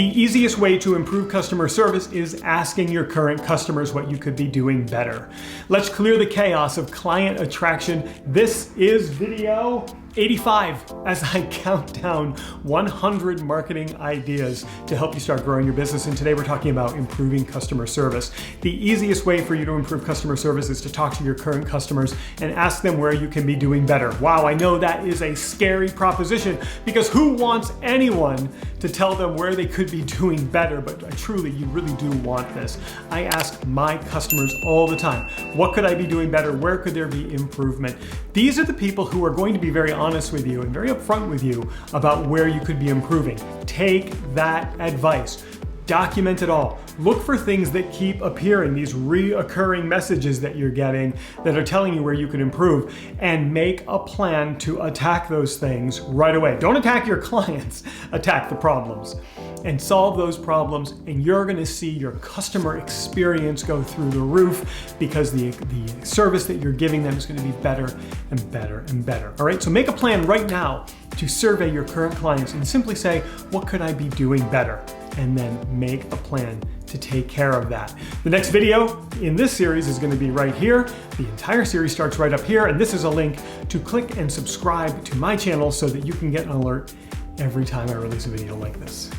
The easiest way to improve customer service is asking your current customers what you could be doing better. Let's clear the chaos of client attraction. This is video 85 as I count down 100 marketing ideas to help you start growing your business. And today we're talking about improving customer service. The easiest way for you to improve customer service is to talk to your current customers and ask them where you can be doing better. Wow, I know that is a scary proposition because who wants anyone to tell them where they could be doing better? But truly, you really do want this. I ask my customers all the time, what could I be doing better? Where could there be improvement? These are the people who are going to be very honest with you and very upfront with you about where you could be improving. Take that advice. Document it all. Look for things that keep appearing, these reoccurring messages that you're getting that are telling you where you could improve, and make a plan to attack those things right away. Don't attack your clients, attack the problems and solve those problems, and you're gonna see your customer experience go through the roof because the service that you're giving them is gonna be better and better and better. All right, so make a plan right now to survey your current clients and simply say, what could I be doing better? And then make a plan to take care of that. The next video in this series is going to be right here. The entire series starts right up here, and this is a link to click and subscribe to my channel so that you can get an alert every time I release a video like this.